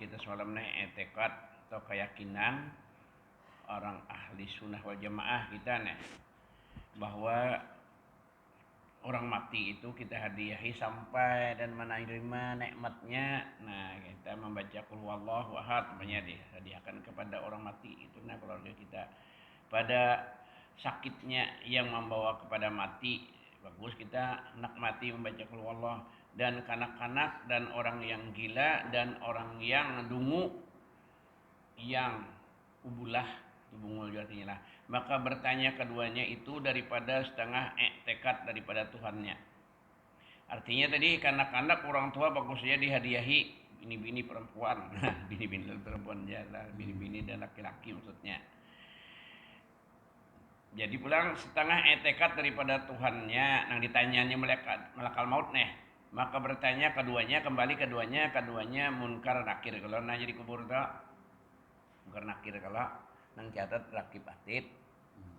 kita semalam etekad atau keyakinan orang ahli sunnah wal jamaah kita bahwa orang mati itu kita hadiahi sampai dan menerima nikmatnya. Nah, kita membaca qul huwallahu ahad dihadiahkan kepada orang mati itu keluarga kita. Pada sakitnya yang membawa kepada mati, bagus kita nak mati membaca qul huwallahu, dan kanak-kanak dan orang yang gila dan orang yang dungu yang ubulah bungul artinya lah, maka bertanya keduanya itu daripada setengah tekad daripada Tuhannya. Artinya tadi kanak-kanak orang tua bagusnya dihadiahi bini-bini perempuan, bini-bini perempuan lah, bini-bini dan laki-laki maksudnya. Jadi pulang setengah tekad daripada Tuhannya, yang ditanyanya malakal maut maka bertanya keduanya munkar nakir. Kalau nah jadi kubur tak munkar nakir, kalau nang catat rakib atid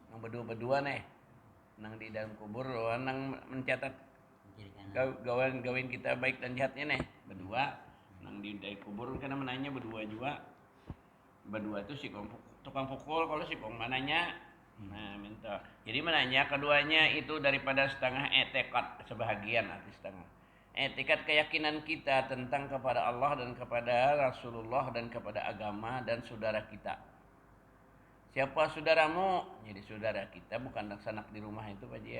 nang berdua-berdua nang di dalam kubur nang mencatat gawain kita baik dan jahatnya berdua nang di dalam kubur karena menanya berdua itu si tukang pukul, kalau si kong mananya minta. Jadi menanya keduanya itu daripada setengah tekad, sebahagian arti setengah etikat keyakinan kita tentang kepada Allah dan kepada Rasulullah dan kepada agama dan saudara kita. Siapa saudaramu? Jadi saudara kita bukan sanak di rumah itu Pak Ji.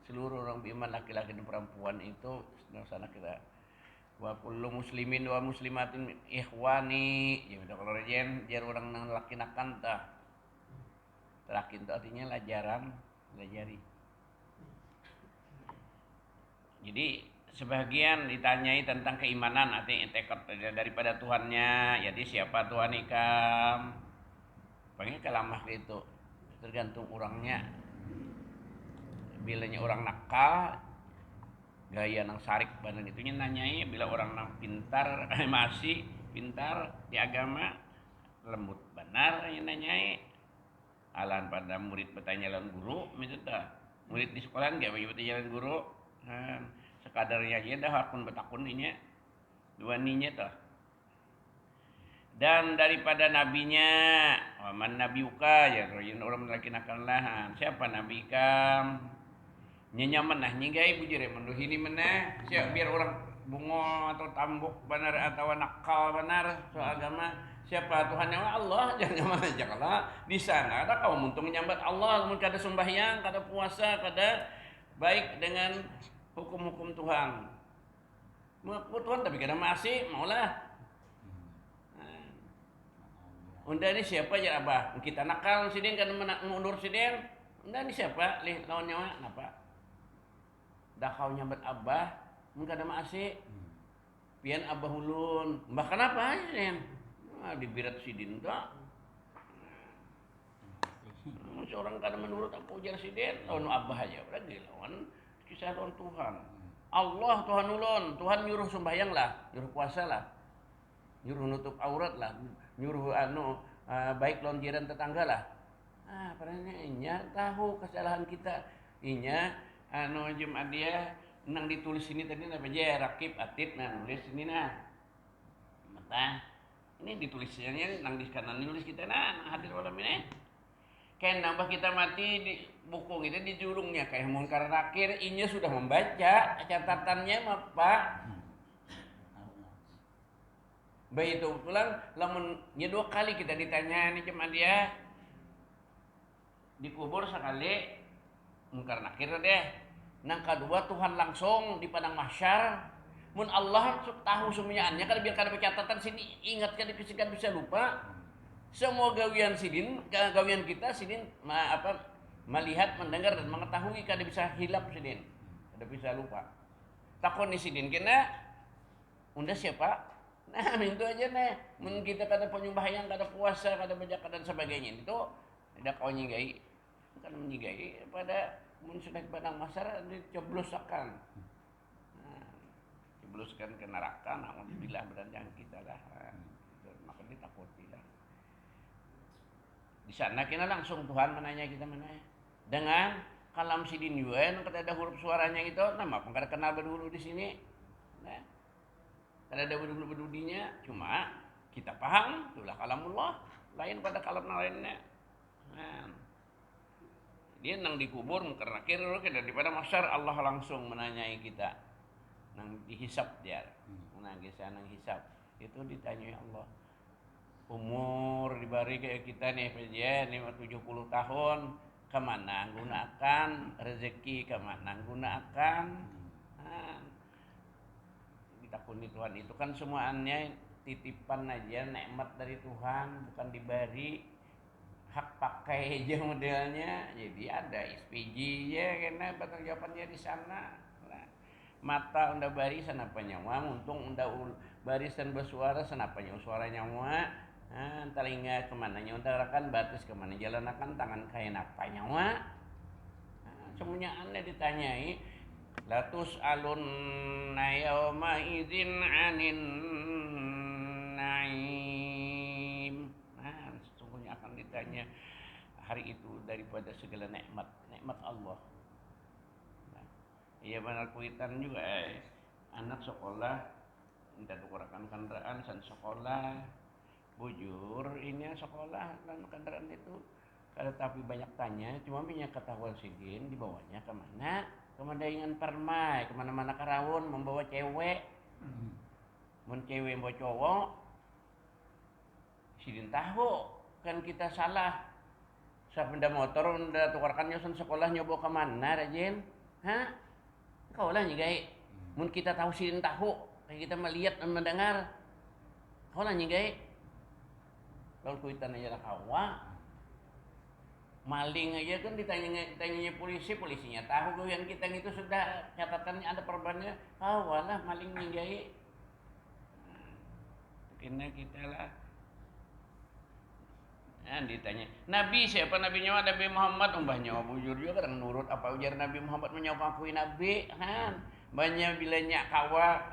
Seluruh orang beriman laki-laki dan perempuan itu sanak kita. Wa kullu muslimin wa muslimatin ikhwani. Ya kalau rejen jar orang nang laki nakan tah. Terakin itu artinya lajari. Jadi sebagian ditanyai tentang keimanan artinya tekad daripada Tuhannya. Jadi siapa Tuhan ikam? Pengen kelamah gitu, tergantung orangnya. Bilanya orang nakal, gaya nang sarik badan itunya nanyai. Bila orang nang pintar, masih pintar di agama, lembut benar yang nanyai. Alan pada murid bertanya lawan guru, misalnya murid di sekolah nggak bagi bertanya lawan guru, sekadarnya aja dah akun betakun inya, dua ninya tuh. Dan daripada nabinya, man nabiuka ya orang laki nakanlah siapa nabi kam nyaman nyigai bujire menduhini meneh siap biar orang bungo atau tambuk benar atau nakal benar soal agama. Siapa Tuhannya? Allah. Jangan aja kalau di sana ada kaum untung menyambat Allah, mun kada sembahyang, kada puasa, kada baik dengan hukum-hukum Tuhan. Mau Tuhan tapi kada masih maulah. Unda ini siapa ya abah? Kita nakal sidin kan mundur sidin. Unda ini siapa? Lih lawan nyawa napa? Dah kau nyambat abah, mun kada masih. Pian abah ulun. Mbah kenapa sidin? Dibirat sidin tak. Seorang kada menurut apa ujar sidin, lawan abah aja berarti lawan kisah lawan Tuhan. Allah Tuhan ulun, Tuhan nyuruh sembahyang lah, nyuruh puasa lah, nyuruh nutup aurat lah, nyuruh baik lawan jiran tetangga lah. Padahal inya tahu kesalahan kita. Inya Jumat dia nang ditulis ini tadi apa aja rakib atid nulis ini mata ini ditulisnya nang di kanan nulis kita hadir malam ini. Kayak nambah kita mati di buku itu di jurungnya kayak munkar nakir, inya sudah membaca catatannya Pak. Baik itu pulang lamun dua kali kita ditanya nih cuma dia dikubur sekali munkar nakir deh. Nang kedua Tuhan langsung di padang mahsyar. Mun Allah tahu semuanya kan biar kada catatan sini ingatkan dipisikan bisa lupa. Semua gawian kita sidin melihat, mendengar dan mengetahui kada bisa hilap sidin. Kada bisa lupa. Takon ni sidin kena unda siapa? Nah, itu aja mun kita kada penyembahyang, kada puasa, kada baca dan sebagainya itu ada kau nyigai. Kan menyigai pada mun sudah padang mahsyar dicoblosakan. Cebloskan ke neraka, alhamdulillah berandang kita lah. Maka ditakuti lah. Di sana kita langsung Tuhan menanya kita mana dengan kalam sidin yuen kada ada huruf suaranya itu, nama kada kenal berdulu di sini. Nah, kada ada berdulu-berdudinya, cuma kita paham itulah kalamullah, lain pada kalam lainnya. Nah, dia nang dikubur mungkar nakir daripada masyar Allah langsung menanyai kita nang dihisap dia nang kisah nang hisap itu ditanyai Allah. Umur dibari kayak kita nih PJ 70 tahun, kemana gunakan rezeki, kemana gunakan. Nah, ditakuni Tuhan itu kan semuanya titipan aja, nikmat dari Tuhan, bukan dibari hak pakai aja modelnya. Jadi ada SPG ya karena pertanggungjawabannya di sana. Nah, mata unda bari sana penyawa, untung unda barisan bersuara sana penyawa suara nyawa. Nah, telinga kemana utarakan, batis kemana jalan akan, tangan kain apa nyawa. Nah, semuanya aneh ditanyai. Latus alun yauma idzin anin naim. Nah, sesungguhnya akan ditanya hari itu daripada segala nikmat Allah. Nah, iya benar kuitan juga anak sekolah minta tukarakan kendaraan san sekolah bujur ini sekolah dan kendaraan itu kada tapi banyak tanya cuma minyak ketahuan sigin dibawanya kemana kemandaingan permai kemana-mana karawun membawa cewek mun cewek membawa cowok sidin tahu kan kita salah sepeda motor udah tukarkan nyosan sekolah nyoba kemana rajin kau lah nyigai mun kita tahu sidin tahu kayak kita melihat dan mendengar kau lah nyigai kalau kuitan aja kawa maling aja kan ditanya polisinya tahu yang kita itu sudah catatannya ada perbannya kawalah maling nyigai kena kita lah. Nah, ditanya Nabi siapa nabinya Nabi Muhammad umbahnya bujur juga kadang nurut apa ujar Nabi Muhammad menyokakui Nabi banyak bilanya kawa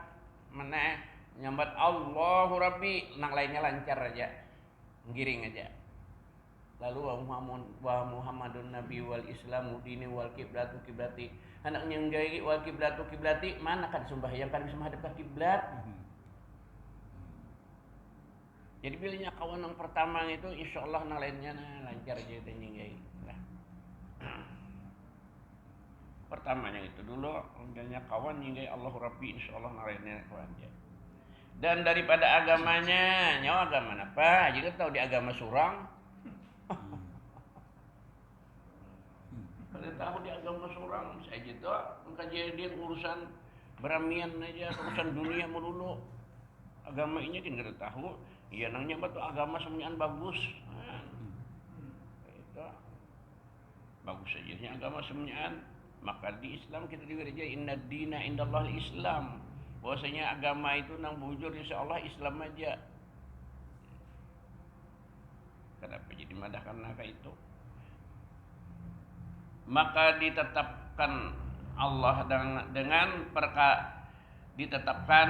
mana nyambat Allahu Rabbi nang lainnya lancar aja giring aja lalu wa Muhammadun Nabi wal Islamu dini wal kiblatu kiblati anak nyenggai wal kiblatu kiblati mana kan sembahyang kan bisa menghadap ke kiblat. Jadi pilihnya kawan yang pertama itu insya Allah yang lainnya lancar aja itu nyenggai. Pertamanya itu dulu pilihnya kawan nyenggai Allah Rabbi insya Allah yang lainnya kawan aja. Dan daripada agamanya, nyawa agama apa? Jadi tahu di agama surang. Kalau tahu di agama surang, saya gitu, mengkaji dia urusan beramian aja, urusan dunia melulu. Agama ini kan nggak tahu. Iya nangnya betul agama semuanya bagus. Itu bagus saja agama semuanya. Maka di Islam kita diberi inna dina indallah Islam. Bahwasanya agama itu nang bujur insya Allah Islam aja. Kenapa jadi madah karena itu? Maka ditetapkan Allah ditetapkan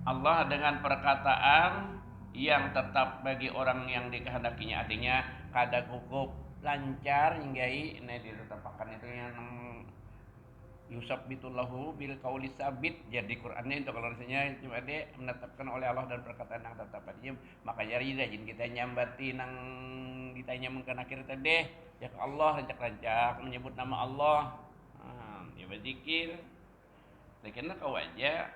Allah dengan perkataan yang tetap bagi orang yang dikehendakinya, artinya kada cukup lancar hinggai ini ditetapkan itu yang yusabbitullahu bil qauli sabit. Jadi Qur'annya itu kalau rasanya cuma dia menetapkan oleh Allah dan perkataan yang tetap artinya maka jadi rajin kita nyambati nang ditanya mungkin akhir tadi ya Allah rancak-rancak menyebut nama Allah ya berzikir karena kau aja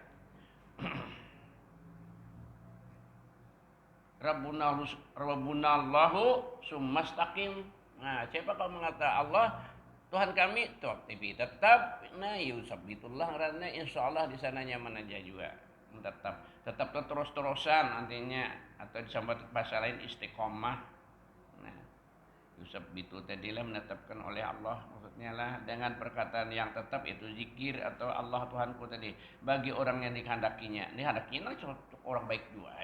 Rabbuna Allahu summastaqim. Nah siapa kau mengatakan Allah Tuhan kami tapi tetap yusabbitullah karena insya Allah di sana nyaman aja juga tetap terus-terusan nantinya atau disambut bahasa lain istiqomah. Nah yusabbitu tadilah menetapkan oleh Allah maksudnya lah dengan perkataan yang tetap itu zikir atau Allah Tuhanku tadi bagi orang yang dikehendakinya orang baik juga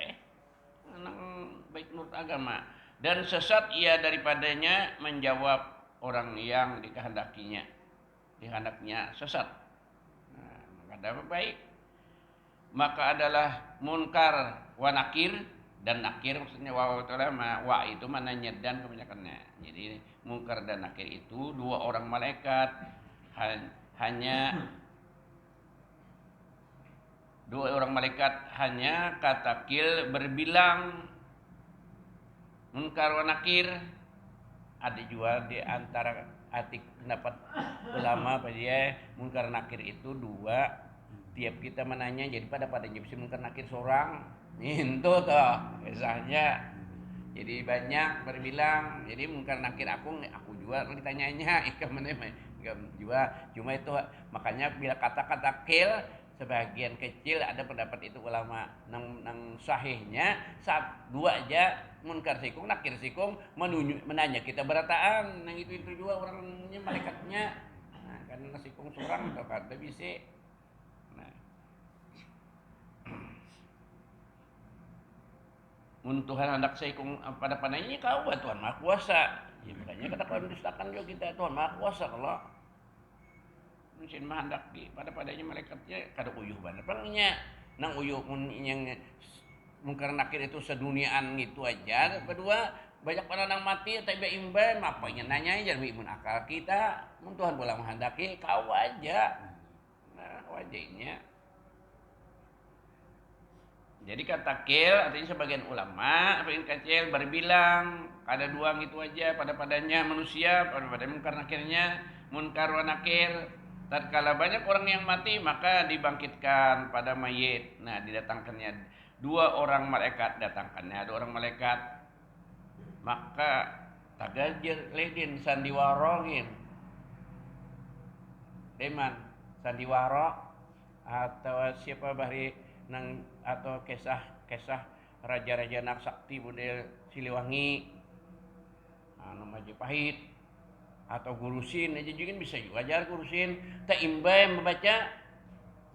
baik menurut agama dan sesat ia daripadanya menjawab orang yang dikehendakinya sesat. Nah, maka ada baik maka adalah munkar wa nakir dan nakir maksudnya wa itu mana nyedan kebanyakannya. Jadi munkar dan nakir itu dua orang malaikat hanya katakil berbilang Munkar wa nakir ada juga di antara arti pendapat ulama apa dia munkar nakir itu dua, tiap kita menanya jadi padanya bisa munkar nakir seorang itu toh kisahnya. Jadi banyak berbilang jadi munkar nakir aku juga ditanyanya ikam mana juga cuma itu makanya bila kata-kata kil sebagian kecil ada pendapat itu ulama nang sahihnya saat dua aja munkar sikung nakir sikung menanya kita berataan nang itu juga orangnya malaikatnya nah, karena sikung seorang atau kada bisa nah mun Tuhan hendak sikung pada pananya kau Tuhan Maha Kuasa ya, makanya kata kau dustakan juga kita Tuhan Maha Kuasa kalau mungkin mahandaki padanya malaikatnya kada uyuh banget palingnya nang uyuh yang mungkar nakir itu seduniaan gitu aja kedua banyak orang nang mati tapi imban apanya nanya aja mun akal kita mun Tuhan bola mahandaki kau aja nah wajahnya jadi kata kil artinya sebagian ulama sebagian kecil berbilang ada dua gitu aja padanya manusia pada mungkar nakirnya munkar wa nakir. Tatkala banyak orang yang mati maka dibangkitkan pada mayit. Nah didatangkannya dua orang malaikat datangkannya ada orang malaikat maka tagajir ledin sandiwarongin deman sandiwara atau siapa bahari nang atau kisah raja-raja Naksakti budel Siliwangi anu Majapahit atau gurusin aja juga bisa juga ajar gurusin tak imbai membaca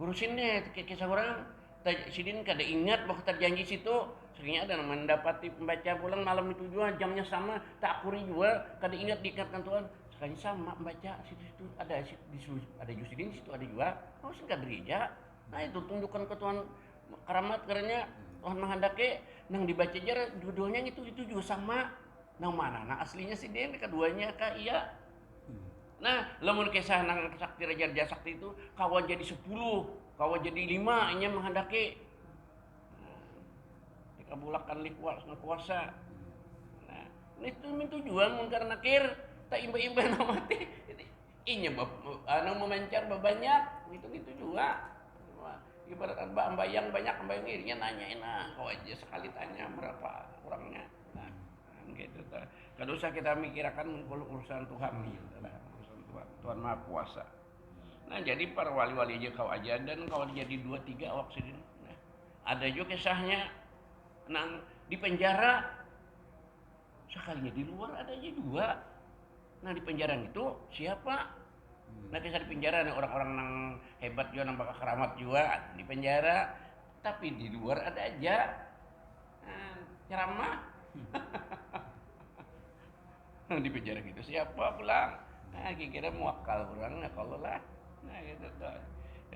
gurusin deh kisah orang tak sidin kada ingat bahwa terjanji situ seringnya ada mendapati pembaca pulang malam itu juga jamnya sama tak akuri juga kada ingat diingatkan Tuhan sekali sama membaca situ ada Jusidin situ ada juga harus kada gereja nah itu tunjukkan ke Tuhan keramat karena Tuhan menghendaki nang dibaca aja dua-duanya itu juga sama nang mana nah aslinya si Den keduanya kah iya. Nah, lamun kisah nang sakti raja sakti itu kawan jadi 10, kawan jadi 5 nya menghendaki. Dikabulkan kuasa. Nah, itu tujuan munkar nakir tak imba-imba na mati. Inya anu memancar banyak, gitu juga. Ibarat bayang banyak bayang irinya nanyain kau aja sekali tanya berapa orangnya. Nah, gitu tuh. Kada usah kita mikirkan urusan Tuhan gitu lah. Tuhan Maha Kuasa. Nah jadi para wali-wali aja kau aja dan kau jadi 2-3 awak sedih. Nah, ada juga kisahnya nang di penjara sekalinya di luar ada aja dua. Nah di penjara itu siapa? Nah kisah di penjara nih orang-orang nang hebat juga nang bakal keramat juga di penjara tapi di luar ada aja nah, ceramah di penjara gitu siapa pulang nah kira-kira muakal kurang nah kalau lah nah gitu tuh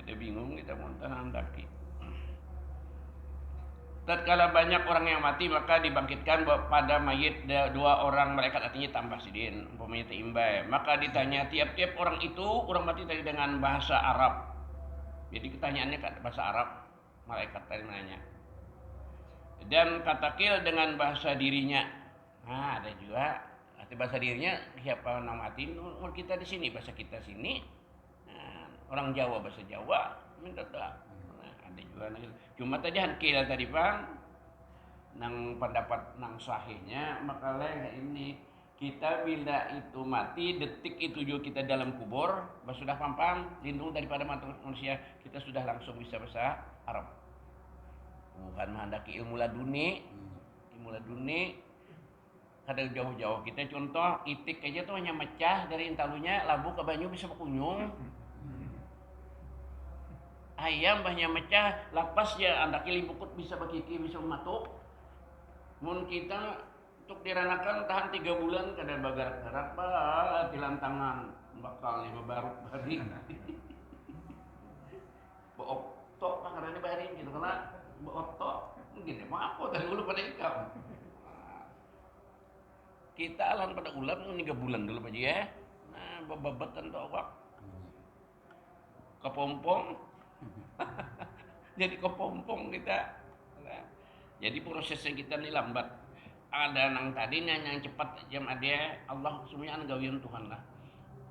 jadi bingung kita mau handaki tatkala banyak orang yang mati maka dibangkitkan pada mayit dua orang malaikat artinya tambah sidin umpamanya imbai maka ditanya tiap-tiap orang itu orang mati tadi dengan bahasa Arab jadi pertanyaannya bahasa Arab malaikat tadi menanya dan kata kil dengan bahasa dirinya nah ada juga arti bahasa dirinya siapa nama mati kita di sini bahasa kita sini nah, orang Jawa bahasa Jawa minta tak nah, ada juga cuma tadi kila tadi bang nang pendapat nang sahihnya makalah ini kita bila itu mati detik itu juga kita dalam kubur sudah pampang lindung daripada manusia kita sudah langsung bisa bahasa Arab bukan menghendaki ilmu laduni kada jauh-jauh kita contoh itik aja tuh hanya mecah dari intalunya labu ke banyu bisa berkunyung ayam banyak mecah lapas ya anda kili bukut bisa bakiki bisa matuk mun kita untuk diranakan tahan 3 bulan kada bagar-garak bah tilantangan bakal lima baru hari book tok pangarane bahari gitu kana book tok mungkin mah apa dari dulu pada ikam kita alam pada ulam 3 bulan dulu aja ya nah babatan tuh awak kepompong jadi kepompong kita nah, jadi prosesnya kita ini lambat ada nang tadi yang cepat jam ada Allah semuanya gawian Tuhan lah.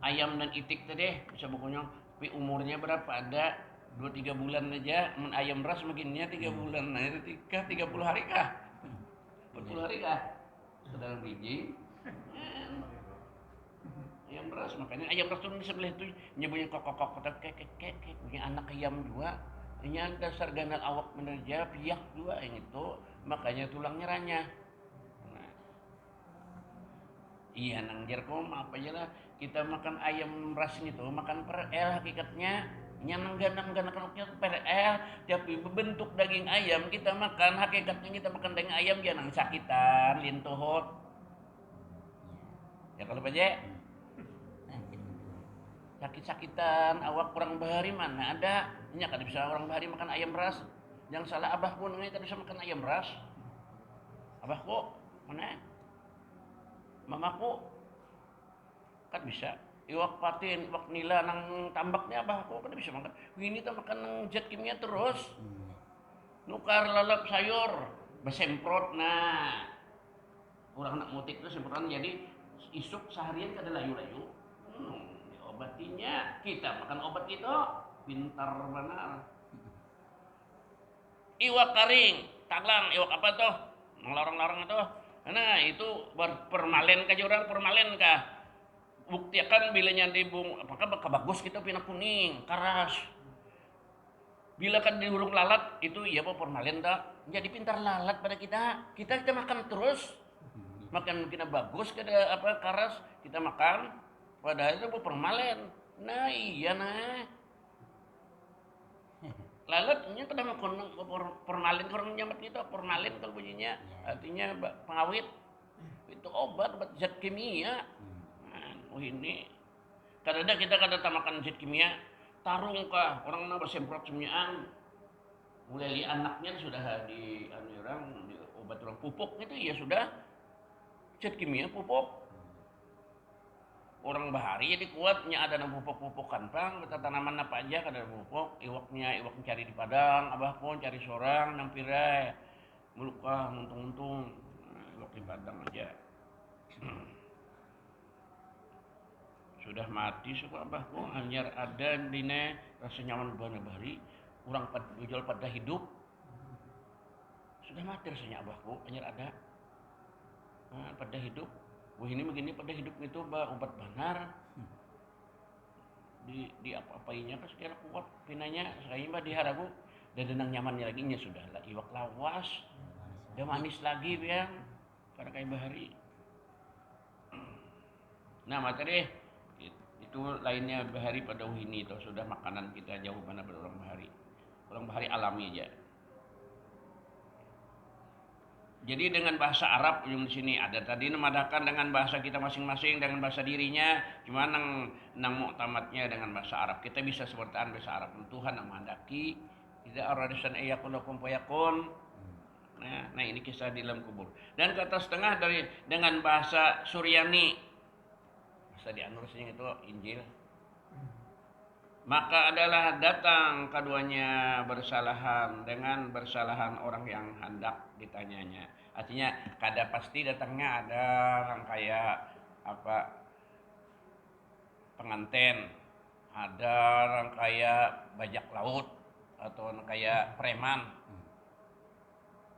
Ayam dan itik tadi bisa bukunya tapi umurnya berapa ada 2-3 bulan aja ayam ras makinnya 3 bulan nah itu 30 hari kah 40 hari kah sedang biji ayam ras makanya ayam ras tuh sebelah itu nyebutnya kok kek punya anak ayam juga ini dasar ganal awak menerja piak juga yang itu makanya tulangnya ranyah. Nah, iya nang jerkom apa aja lah kita makan ayam ras itu makan per hakikatnya nyanang ganang kanoknya per tapi bentuk daging ayam kita makan hakikatnya kita makan daging ayam jangan sakitan lintuhot ya kalau baje sakit-sakitan awak kurang bahari mana ada nya kada bisa orang bahari makan ayam ras yang salah abah pun kada bisa makan ayam ras abahku mana mamaku kan bisa iwak patin iwak nila nang tambaknya abahku kan bisa makan ini tuh makan nang zat kimia terus nukar lalap sayur besemprot nah orang nak mutik itu semprotan jadi isuk seharian kada layu-layu diobatinya kita makan obat itu pintar benar iwak karing taglang iwak apa tuh larang-larang itu nah itu permalen kah orang permalen kah buktikan bilanya dibung apakah bagus kita pina kuning karas bila kan di hurung lalat itu iya apa formalin tak jadi pintar lalat pada kita makan terus makan kita bagus kada apa karas kita makan padahal itu formalin nah iya nah lalatnya kada makan formalin kurang nyamet kita formalin kalau bunyinya artinya pengawet itu obat zat kimia oh ini kadang kita kada makan zat kimia tarung kah orang na bersemprot semuaan mulai li anaknya sudah di orang di obat orang pupuk itu ya sudah zat kimia pupuk orang bahari jadi kuatnya ada nang pupuk-pupukan pang tanaman apa aja kada pupuk iwak cari di padang abah pun cari sorang nang pirai mulukah untung-untung iwak di padang aja sudah mati suka abahku hanyar ada dine rasa nyaman bana bahari orang jual pada hidup sudah mati rasanya abahku hanyar ada pada hidup wah ini begini pada hidup itu obat banar di apa-apainya kan sekira kuat pinanya saya mbak diharagu dan denang nyamannya lagi nya sudah lah iwak lawas udah manis lagi biang karena kayak bahari nah materi itu lainnya bahari pada ini itu sudah makanan kita jauh mana berorang bahari alami aja jadi dengan bahasa Arab yang di sini ada tadi memadakan dengan bahasa kita masing-masing dengan bahasa dirinya cuma nang muktamadnya dengan bahasa Arab kita bisa seperti bahasa Arab Tuhan yang menghendaki tidak aradisan ayakun lakum fayakun nah ini kisah di dalam kubur dan kata setengah dari dengan bahasa Suryani di anurusnya itu Injil maka adalah datang keduanya bersalahan dengan bersalahan orang yang hendak ditanyanya artinya kada pasti datangnya ada orang kayak apa pengantin ada orang kayak bajak laut atau orang kayak preman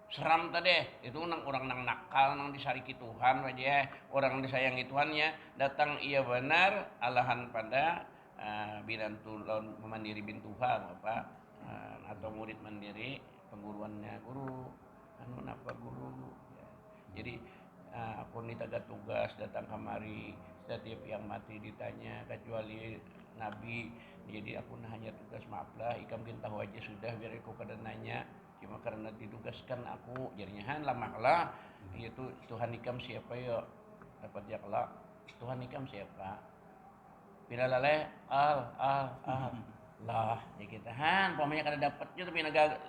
seram tadi itu orang nang nakal nang disariki Tuhan aja orang disayangi Tuhannya datang ia benar alahan pada binantu mandiri bin Tuhan apa atau murid mandiri pengguruannya guru apa guru ya. Jadi aku nitaga tugas datang kemari setiap yang mati ditanya kecuali Nabi jadi aku hanya tugas maaflah ikam mungkin tahu aja sudah biar aku kada nanya cuma karena ditugaskan aku jadinya lama lah yaitu Tuhan ikam siapa ya dapat ya kelak Tuhan ikam siapa bila laleh lah ya kita pokoknya kada dapatnya tapi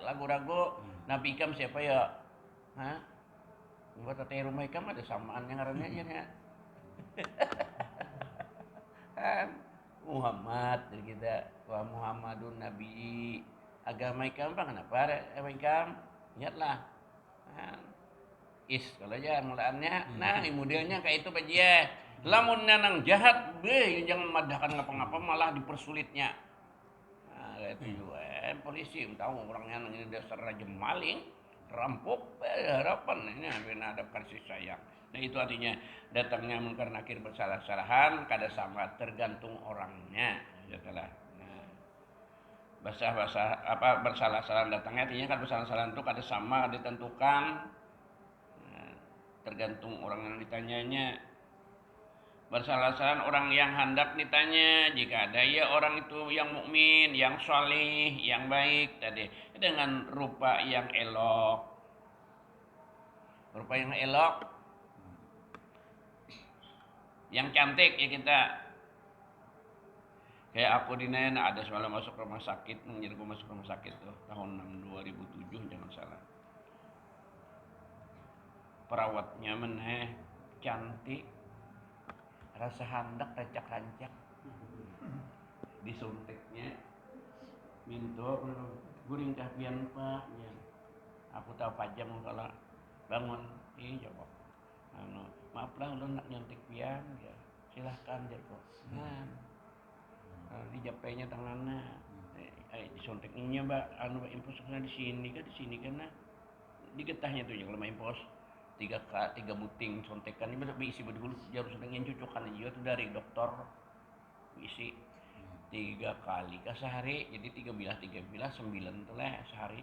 lagu ragu Nabi ikam siapa ya buat tete rumah ikam ada samaan yang ngarannya aja ya Muhammad dari kita wa Muhammadun Nabi agama ikam apa kenapa ikam ingatlah is kalau aja mulaannya nah modelnya kayak itu Pak Jie lamun nang jahat jangan madahkan ngapa-ngapa malah dipersulitnya nah itu juga polisi tahu orangnya nang ini dasar raja maling rampok harapan ini ada kasih sayang nah itu artinya datangnya mungkar nakir bersalah-salahan kada sama tergantung orangnya setelah bahasa apa bersalah-salahan datangnya artinya kan bersalah-salahan itu kada sama ditentukan tergantung orang yang ditanyanya bersalah-salahan orang yang hendak ditanya jika ada ya orang itu yang mukmin yang saleh yang baik tadi dengan rupa yang elok yang cantik ya kita kayak aku dinena ada semalam masuk rumah sakit menjadi masuk rumah sakit tuh tahun 2007 jangan salah perawatnya meneh cantik rasa handak rancak-rancak disuntiknya minto guring kahpian Pak ya. Aku tahu pajam kalau bangun coba maaf lah ulun nak nyuntik pian ya silahkan kok dijapainya tangannya disuntiknya Mbak impulsnya di sini kan nah digetahnya tuh yang lemah impos tiga buting sontekan ini berisi berdulu jarum suntiknya cucukan aja itu dari dokter isi 3 kali ke sehari jadi 3 bilah 9 tuh lah sehari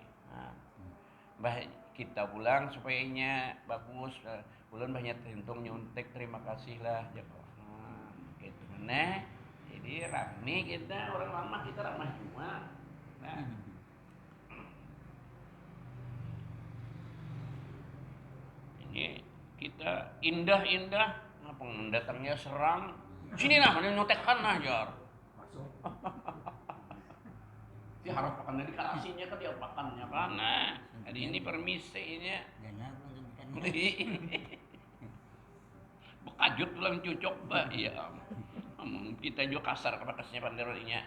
bah kita pulang supaya bagus bulan banyak terhitung nyuntik terima kasih lah Joko gitu nah jadi rame kita orang lama kita ramah semua nah ini kita indah apa datangnya serang sini nah mana nyotekan nah jar si harap pakan dari kalasinya kan dia pakannya kan nah jadi ini permisi ini bekajut pulang cucok Mbak iya kita juga kasar kapasnya panderolnya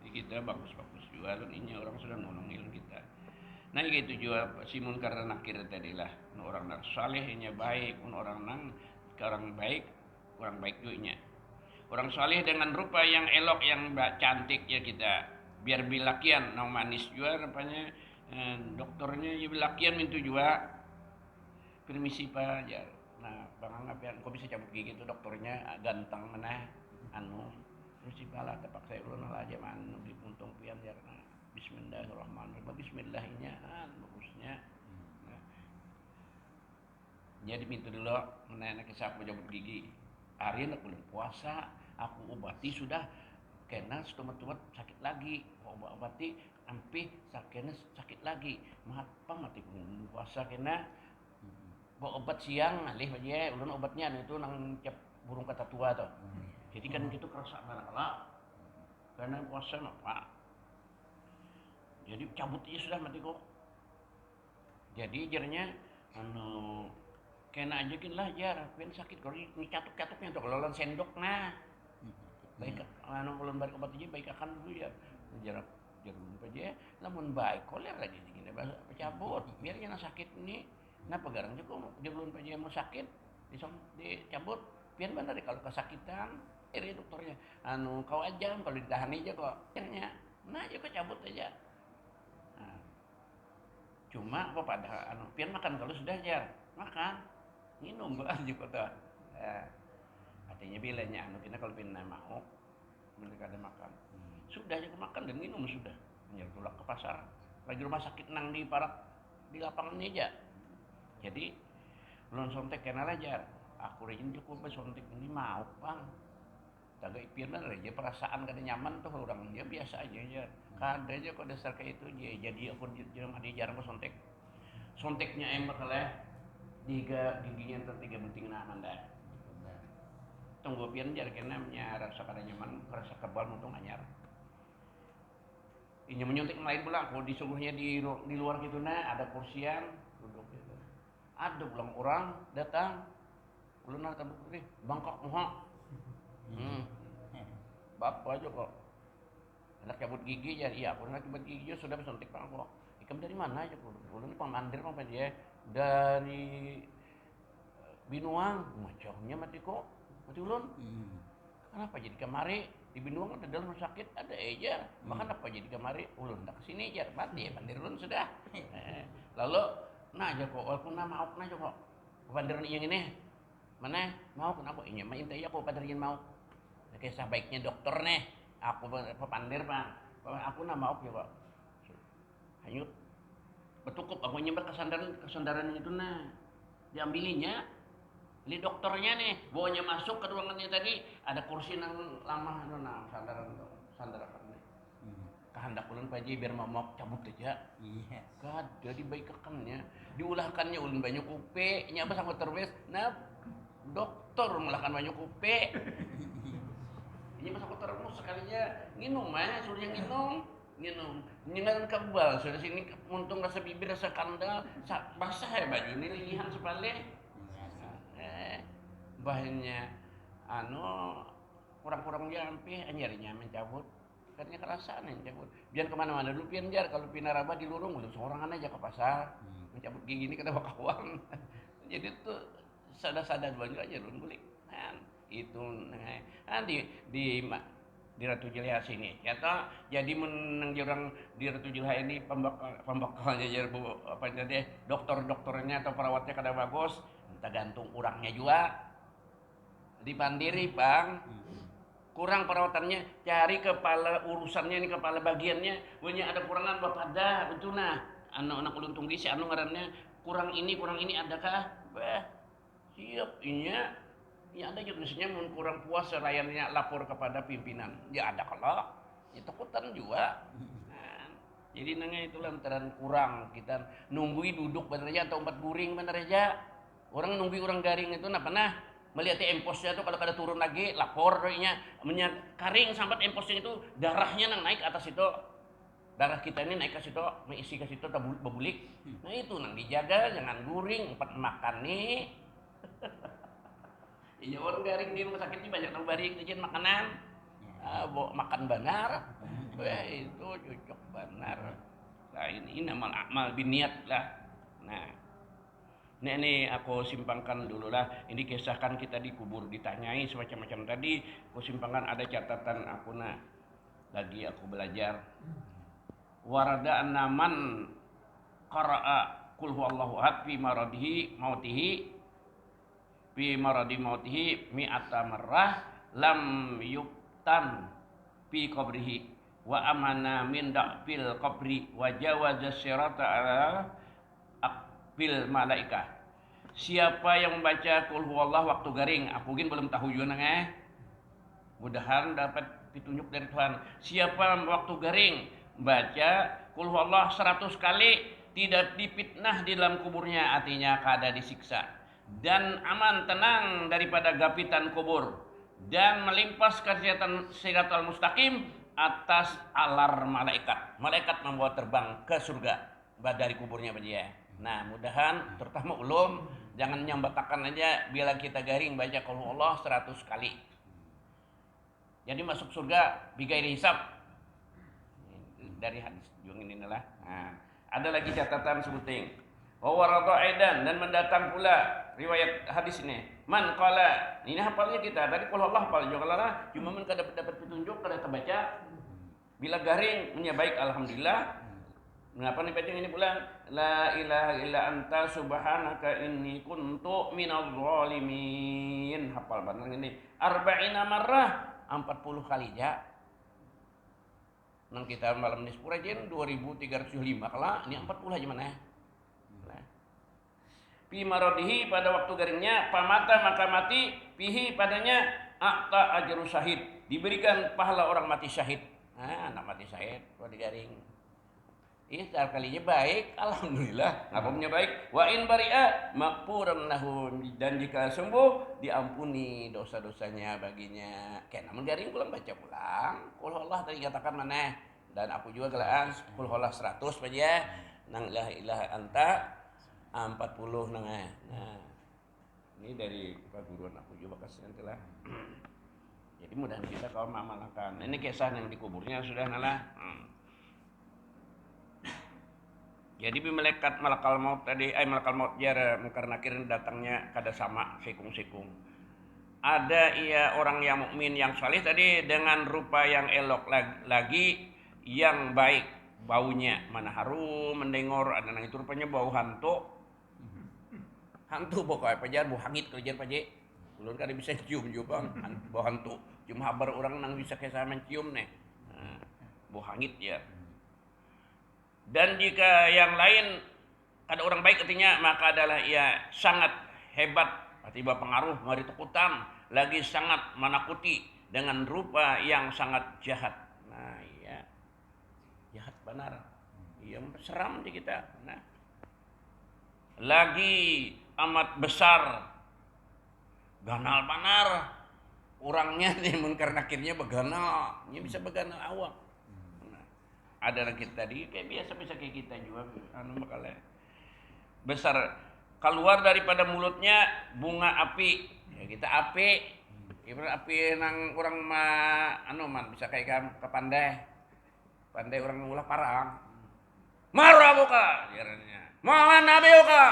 jadi kita bagus juga ini orang sudah nolongin kita nah gitu juga simun karena nakir tadi lah orang nang salehnya baik orang nang orang baik juga orang saleh dengan rupa yang elok yang cantik ya kita biar bilakian nang manis juga rupanya dokternya ya bilakian mintu juga permisi Pak ya nah bang ngapain kok bisa cabut gigi itu dokternya ganteng mana terus bala tepak saya ulun aja manu dipuntung pian ya bismillahirrahmanirrahim bismillahnya bagusnya jadi pintu dulu menaik sapu cabut gigi hari nak bulan puasa aku obati sudah kena tumat sakit lagi obati ampi sakit lagi mapa mati bulan puasa kena bawa obat siang alih aja ulun obatnya itu nang cap burung kata tua tuh jadi kan gitu kerasa karena puasa apa jadi cabut aja sudah mati kok jadi jarnya kena aja lah jar pengen sakit kalau ini catuk-catuknya tuh kalau sendok nah baik ulun balik obat aja baik akan dulu ya jarak aja namun baik koler lagi gini cabut biar jangan sakit ini nah pegarang juga belum aja mau sakit dicabut biar benar kalau kesakitan ini dokternya kau aja kalau ditahan aja kok akhirnya nah aja kok cabut aja cuma apa pada pian makan kalau sudah jar makan minum aja kok tuh artinya bilanya kita kalau pian mau mereka ada makan sudah aja makan dan minum sudah menyerah tulak ke pasar lagi rumah sakit nang di parak di lapangan aja jadi belum sontek kenal aja aku rejim cukup sontek ini mau bang tagay pian aja perasaan kada nyaman tuh orang dia biasa aja kada aja kok dasar kayak itu jadi aku jarang sonteknya bakal giginya tertiga penting nah manda tunggu pian jar kena rasa kada nyaman rasa kebal untung anyar ini menyuntik lain pula aku disuruhnya di luar gitu ada kursian duduk gitu ada pulang orang datang ulun ada bukti bangkok muha bapak aja kok anak cabut gigi ya iya aku nak cabut gigi sudah bersuntik bang kok ikam dari mana aja ulun pamandir dia dari Binuang macamnya mati kok mati ulun. Kenapa jadi kemari di Binuang ada dalam rumah sakit ada ejar, bahkan apa jadi kemari ulun tak kesini ejar mati ya pandir ulun sudah. Lalu nah aja kok walaupun nama aku aja kok pandiran yang ini mana mau kenapa ini mah intai aku pandiran mau kisah baiknya dokter nih aku pandir bang aku nama aku ya kok hanyut betukup aku nyebar kesandaran itu nah diambilinya ini dokternya nih bawanya masuk ke ruangannya tadi ada kursi nang lama nah sandaran nih kehendak ulun paji biar momok cabut aja iya kada dibaikakannya diulahkannya ulun banyak kupe nya apa sangkut terwes nah dokter melahkan banyak kupe ini pas aku terus sekalinya nginum mah suruhnya nginum nyengan kebal sudah sini untung rasa bibir rasa kandal basah ya baju ini lilihan sepale bahannya kurang-kurang jampi anjarinya mencabut katanya kerasaan yang cabut biar kemana-mana dulu pian jar kalau pinaraba di lurung belum seorangan aja ke pasar mencabut gigi ini kena bakawang jadi tuh sadar-sadar banyak aja dulu gulik itu di Ratu Jilha sini kata jadi menang jurang di Ratu Jilha ini pembakalnya jar bu apa jadi dokternya atau perawatnya kada bagus tergantung kurangnya juga dipandiri bang kurang perawatannya cari kepala urusannya ini kepala bagiannya punya ada kurangan bapak ada betul nah anak-anak ulun tunggi si ngarannya kurang ini adakah siap inya ya ada juga misalnya mun kurang puas selayannya lapor kepada pimpinan ya ada kalau ya takutan juga jadi nanya itu lantaran kurang kita nunggui duduk bener aja atau 4 guring bener aja orang nunggui orang garing itu nah melihat emposnya tuh kalau kada turun lagi lapor nya karing sampai emposnya itu darahnya nang naik atas itu darah kita ini naik ke situ mengisi ke situ bebulik nah itu nang dijaga jangan guring 4 makan nih iya orang garing di rumah sakit ini banyak nang baring izin makanan makan benar itu cocok benar nah ini amal biniat lah nah ini aku simpangkan dulu lah ini kisahkan kita dikubur ditanyai semacam-macam tadi aku simpangkan ada catatan aku nah lagi aku belajar warada anaman qara'a qul huwallahu ahad fi maradihi mautihi mi'ata marrah lam yuktan fi qabrihi wa amana min da'fil qabri wa jawaza sirata ala bil malaikah. Siapa yang membaca qul huwallah waktu garing, aku mungkin belum tahu juga mudahan dapat petunjuk dari Tuhan. Siapa waktu garing baca qul huwallah 100 kali tidak dipitnah di dalam kuburnya, artinya kada disiksa dan aman tenang daripada gapitan kubur dan melimpas kesehatan siratal mustaqim atas alar malaikat. Malaikat membawa terbang ke surga dari kuburnya dia. Nah mudahan terutama ulum jangan nyambatakan aja bila kita garing baca qul huwallah 100 kali jadi masuk surga bigairi hisab dari hadis yang ini lah. Nah, ada lagi catatan sebuting wa warada aidan dan mendatang pula riwayat hadis ini man qala ini hafalnya kita tadi qul huwallah hafal juga lah cuma men kada dapat petunjuk kada terbaca bila garing menyabaik alhamdulillah. Mengapa nih baca ini pulang la ilaha illa anta subhanaka inni kuntu minadh zalimin hafal benar ini arba'ina marrah 40 kali ja nang kita malam ini sepura jen 2305 kala ini 40 aja mana nah. Pi maradihi pada waktu garingnya pamata maka mati pihi padanya akta ajru syahid diberikan pahala orang mati syahid anak mati syahid kalau digaring Isar kalinya baik, alhamdulillah. Ngapamnya baik. Wa in bari'a maghfuran lahu dan jika sembuh diampuni dosa-dosanya baginya. Kayak namun garing pulang baca pulang. Qul huwallah tadi katakan mana? Dan aku juga kelaan qul huwallah 100 aja. Nang la ilaha anta 40 nang. Nah. Ini dari keguruan aku juga kasih nanti lah. Jadi mudah kita kaum amalkan. Ini kisah yang dikuburnya sudah nalah. Jadi malaikat malakal maut tadi, malakal maut jar mungkar nakir datangnya kada sama sikung-sikung. Ada ia orang yang mukmin yang saleh tadi dengan rupa yang elok lagi yang baik, baunya mana harum mendengor, ada nang itu rupanya bau hantu. Hantu pokoknya pajar bau hangit kejar paje. Ulun kada bisa cium juga bang, bau hantu. Cuma habar orang nang bisa kesah mencium nih. Nah, bau hangit ya. Dan jika yang lain ada orang baik artinya maka adalah ia sangat hebat, tiba pengaruh mari takutan, lagi sangat menakuti dengan rupa yang sangat jahat. Nah iya, jahat benar, iya seram di kita. Nah, lagi amat besar, ganal benar orangnya nih karena akhirnya beganal, ini bisa beganal awak. Nah, ada rakit tadi kayak biasa kayak kita juga, makalnya besar keluar daripada mulutnya bunga api, ya kita api, ibarat api nang orang man bisa kayak ke pandai orang ulah parang marah buka jaranya malah nabi buka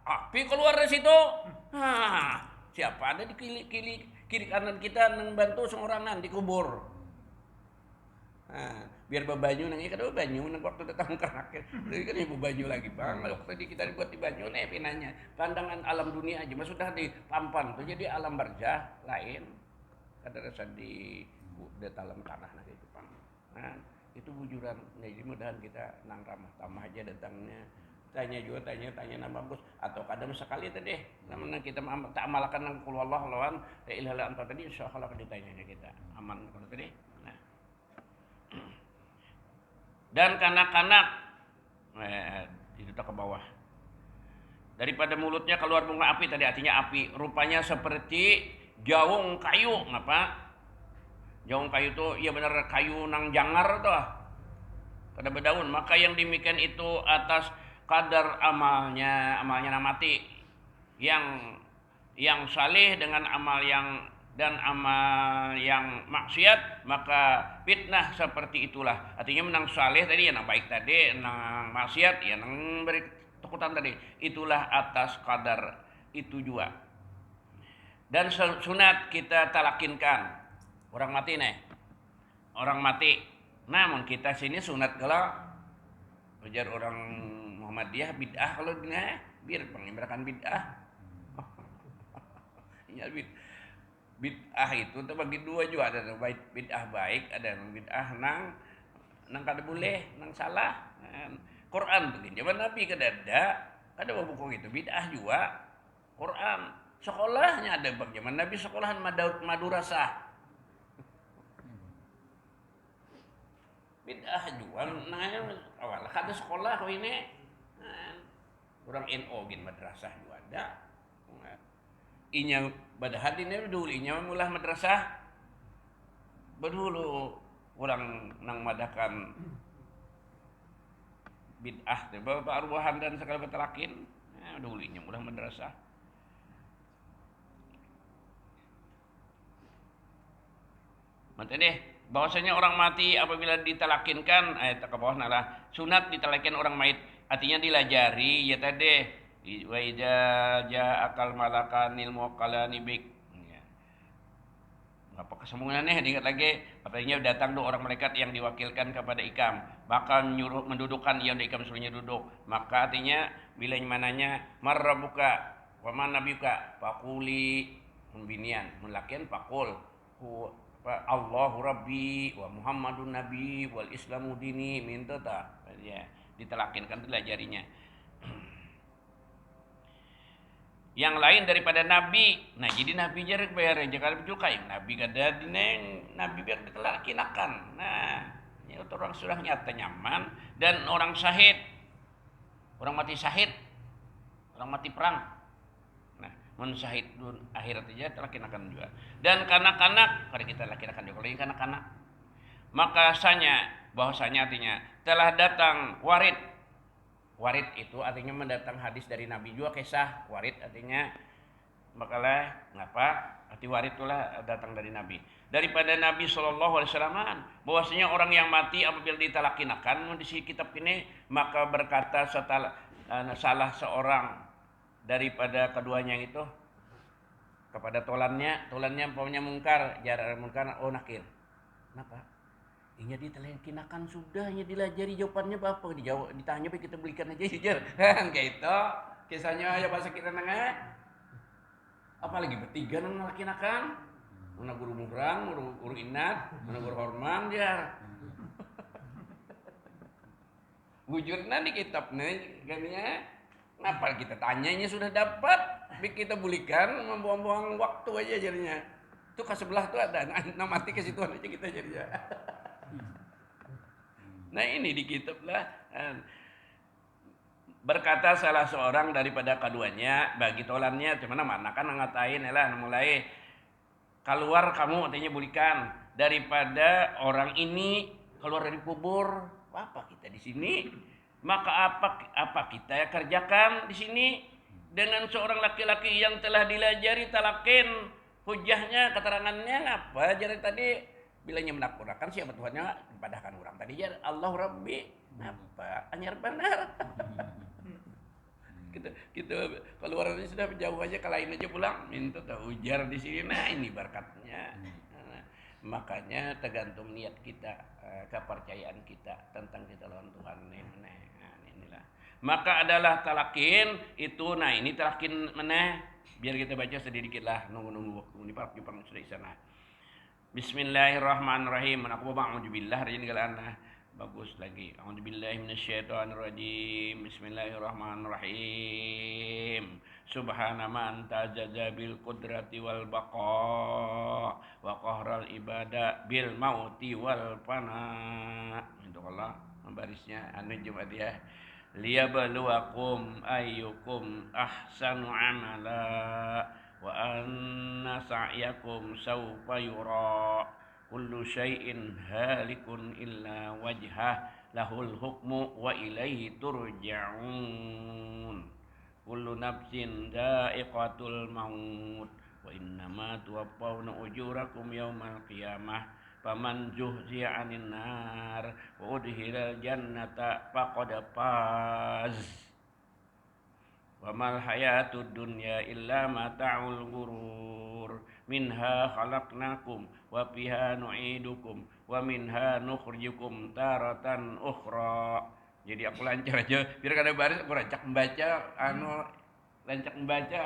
api keluar dari situ. Siapa ada di kiri kanan kita nang bantu seorangan dikubur. Biar bebanyu nang ikan bebanyu nang waktu datang ke akhir jadi kan ibu banyu lagi bang waktu kita dibuat di banyu nih pinanya pandangan alam dunia aja mas sudah dipampan tuh jadi alam barjah lain ada rasa di dalam tanah nah itu bang. Nah itu bujuran jadi mudahan kita nang ramah tamah aja datangnya tanya nama bagus atau kadang sekali tadi namanya kita tak amalkan nang qul wallahu lawan la ilaha illa anta tadi insyaallah ditanya kita aman kalau tadi. Dan kanak-kanak itu ke bawah daripada mulutnya keluar bunga api tadi artinya api rupanya seperti jaung kayu. Ngapa jaung kayu tuh ya benar kayu nang jangar tuh kada berdaun maka yang demikian itu atas kadar amalnya mati yang saleh dengan amal yang dan amal yang maksiat maka fitnah seperti itulah artinya menang saleh tadi ya nang baik tadi nang maksiat ya nang beri takutan tadi itulah atas kadar itu juga. Dan sunat kita talakinkan orang mati namun kita sini sunat kalau ujar orang Muhammadiyah bid'ah kalau biar pengibaratkan bid'ah. Ya bid'ah itu terbagi dua juga ada bid'ah baik ada bid'ah nang kada boleh nang salah. Quran tuh zaman Nabi kada ada buku gitu bid'ah juga Quran sekolahnya ada bang zaman Nabi sekolahan madrasah bid'ah juga nah awal kada sekolah kau ini orang NO gin madrasah juga ada inya badahad ini dulu inya mulah madrasah berdulu orang nang madakan bid'ah bapak arwahan dan segala betalakin dulu inya mulah madrasah. Mantap deh bahwasanya orang mati apabila ditalakinkan ayat ke bawah nalah sunat ditalakin orang mayit artinya dilajari ya tadi wa idza ja'akal malakanil muqallani bik. Apa kesambungannya diingat lagi artinya datang dua orang malaikat yang diwakilkan kepada ikam bakal menyuruh mendudukkan yang di ikam suruhnya duduk maka artinya bila mananya marrabuka wa man nabiyuka faquli binian mulakian faqul Allahu Rabbi wa Muhammadun Nabi wal Islamu dini minta tak ya ditelakinkan dilajarinya. Yang lain daripada Nabi, nah jadi Nabi jarak bayar jangan berjukai Nabi kada dineng Nabi biar ditelakinkan. Nah ini orang sudah nyata nyaman dan orang syahid, orang mati syahid, orang mati perang. Mensyahid akhirat aja terlaksanakan juga. Dan kanak-kanak kada kita laksanakan juga kalau kanak-kanak. Maka bahwasanya artinya telah datang warid. Warid itu artinya mendatang hadis dari Nabi juga kisah. Warid artinya makalah ngapa hati warid itulah datang dari Nabi. Daripada Nabi Shallallahu Alaihi Wasallam bahwasanya orang yang mati apabila ditalakinakan di kitab ini maka berkata setelah salah seorang daripada keduanya itu kepada tolannya umpamanya mungkar jarak mungkar nakir. Kenapa? Inya ditalakinakan sudah, inya dilajari jawabannya apa dijawab ditanya kita belikan aja jujur kan kayak itu kisahnya ya bahasa kita nengah apalagi bertiga nang ngalakinakan mana guru mugrang, guru inat, mana guru horman dia. Wujudnya di kitab nih, gania. Ngapa kita tanyanya sudah dapat, kita bulikan, membuang-buang waktu aja jadinya. Itu ke sebelah tuh ada, nah mati ke situ aja kita jadinya. Nah ini di kitab lah. Berkata salah seorang daripada keduanya bagi tolannya, cuman mana kan ngatain lah mulai keluar kamu artinya bulikan daripada orang ini keluar dari kubur apa kita di sini maka apa kita kerjakan di sini dengan seorang laki-laki yang telah dilajari talakin hujahnya keterangannya apa jadi tadi bilangnya menakutkan siapa Tuhannya padahkan orang tadi ya Allah Rabbi apa anyar benar kita keluarannya sudah jauh aja ke lain aja pulang minta tahu ujar di sini nah ini berkatnya makanya tergantung niat kita kepercayaan kita tentang kita lawan Tuhan inilah maka adalah talakin itu nah ini talakin mana biar kita baca sedikit lah nunggu waktu ini Pak Jepang sudah di sana Bismillahirrahmanirrahim aku ba'udzubillah ini kalau bagus lagi. A'udzubillahi minasyaitonirrajim. Bismillahirrahmanirrahim. Subhana man tajaza bil qudrati wal baqa wa qahral ibada bil mauti wal fana. Itu Allah membarisnya Jumat ya. Liyabluwakum ayyukum ahsanu amala wa anna sa'yakum sawfa yura. Kullu syai'in halikun illa wajhah lahul hukmu wa ilaihi turja'un kullu nafsin dha'iqatul maut wa innama tuwaffawna ujurakum yawmal qiyamah faman zuhziya 'anil nar wa udkhilal jannata faqad faz wa mal hayatud dunya illa mata'ul ghurur minha khalaqnakum wa fiha nu'idukum wa minha nukhrijukum taratan ukhra. Jadi aku lancar aja biar kada baris aku rancak membaca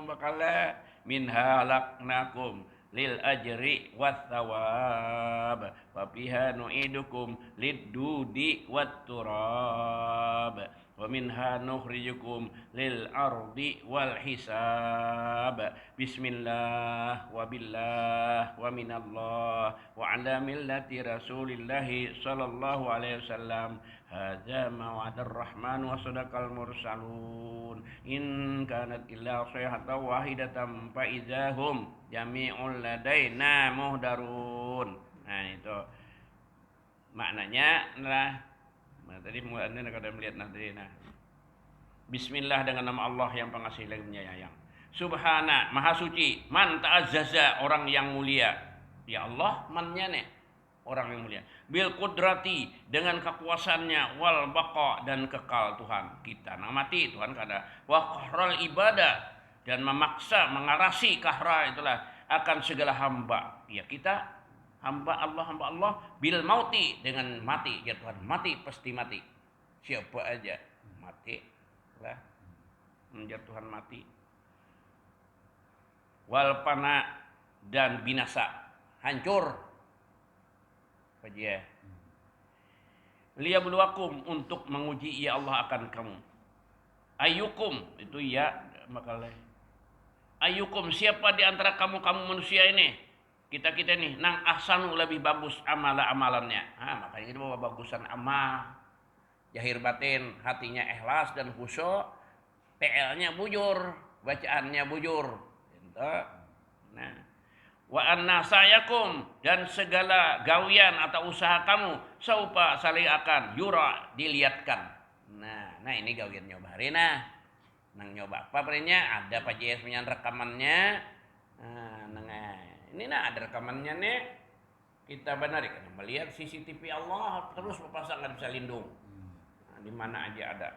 bakala minha khalaqnakum lil ajri wat thawab wa fiha nu'idukum lid dudi wat turab wa minha nukhrijukum lil ardi wal hisab bismillah wa billah wa minallah wa ala millati rasulillahi sallallahu alaihi wasallam hadza ma wa'adar rahman wa sadaqal mursalun in kanat illa sayhatan wahidatan fa idzahum jami'un ladaina muhdarun. Nah itu maknanya adalah tadi mulanya kada melihat nanti Bismillah dengan nama Allah yang pengasih lagi penyayang. Subhana maha suci man ta'azzaza orang yang mulia. Ya Allah mannya nih orang yang mulia. Bil qudrati dengan kekuasaannya wal baqa dan kekal Tuhan kita nang mati Tuhan kada wa qahral ibadah dan memaksa mengarasi kahra itulah akan segala hamba. Ya kita hamba Allah bil mauti dengan mati ya Tuhan mati pasti mati siapa aja mati lah menjadi Tuhan mati wal fana dan binasa hancur aja liyabluwakum untuk menguji ya Allah akan kamu ayyukum itu ya makalah ayyukum siapa di antara kamu manusia ini kita nih nang ahsanu lebih bagus amalannya. Makanya itu bagusan amal zahir batin hatinya ikhlas dan khusyuk PL-nya bujur bacaannya bujur nah wa anna sayakum dan segala gawian atau usaha kamu saupa salih akan yura dilihatkan nah ini gawiannya bahari Nang nyoba apa perenya ada Pak JS punya rekamannya. Ini ada rekamannya nih. Kita benar kan melihat CCTV Allah terus berpasang nggak bisa lindung. Di mana aja ada.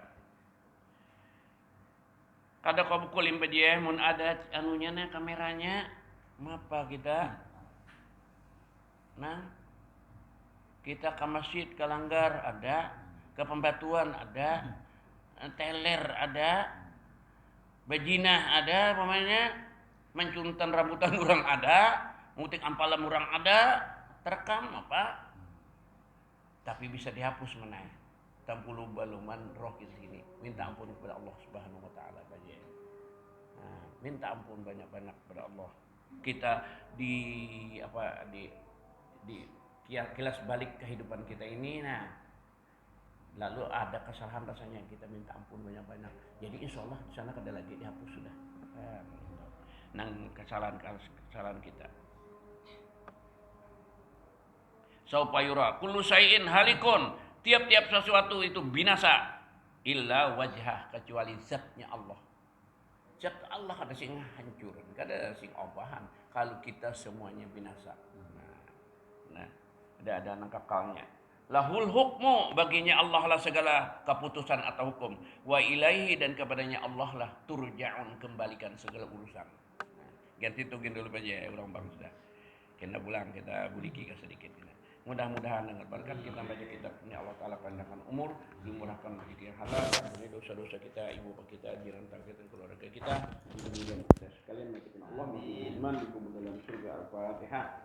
Kada kau bukulin Pak JS mun ada anunya nih kameranya. Mapa kita? Nah, kita ke masjid ke langgar ada, ke pembatuan ada, teler ada, bajinah ada, pokoknya mencuntan rambutan orang ada, ngutik ampalan orang ada, terekam apa? Tapi bisa dihapus menai. Tampulu baluman roh di sini. Minta ampun kepada Allah Subhanahu wa taala saja. Nah, minta ampun banyak-banyak kepada Allah. Kita di kilas balik kehidupan kita ini, nah lalu ada kesalahan rasanya kita minta ampun banyak-banyak. Jadi insya Allah di sana kada lagi dihapus sudah. Nang kesalahan kita. Saupayura kullu syai'in halikun, tiap-tiap sesuatu itu binasa illa wajhah, kecuali zatnya Allah. Zat Allah kada sing hancur, kada sing obahan kalau kita semuanya binasa. Nah, ada nang kekalnya. Lahul hukmu, baginya Allah lah segala keputusan atau hukum. Wa ilaihi, dan kepadanya Allah lah turja'un, kembalikan segala urusan. Nah, ganti tugin dulu aja orang bangsa. Kena pulang kita buliki ke sedikit. Mudah-mudahan dengan berkat kita baca kitabnya Allah Ta'ala panjangkan umur, dimurahkan rezeki yang halal, dari dosa-dosa kita, ibu bapak kita, jiran kita, keluarga kita, dan kita sekalian menyaksikan Allah iman di kubur dalam surga. Al-Fatihah.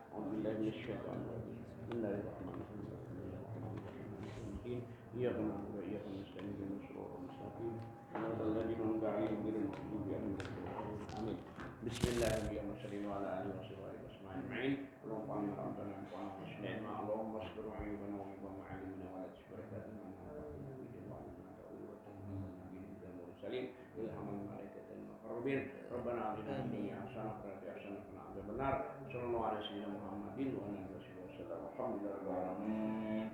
Bismillahirrahmanirrahim. Iyyaka na'budu wa iyyaka nasta'in ihdinas siratal mustaqim. Shiratal ladzina an'amta 'alaihim ghairil maghdubi 'alaihim waladdallin. Amin. Bismillahirrahmanirrahim. Wa ala alihi wa sahbihi ajma'in. Allahumma rabbana wa aslihna Allahumma astur 'aibana wa ma'alimna wa la tusbarikatna mursalin ilhaman malaikatil muqarrabin. Rabbana atina fid dunya hasanah wa fil akhirati hasanah wa qina adzabannar. Sallallahu alaihi wa sallam Muhammadin wa ala alihi wa sahbihi wasallam. Alhamdulillah rabbil alamin.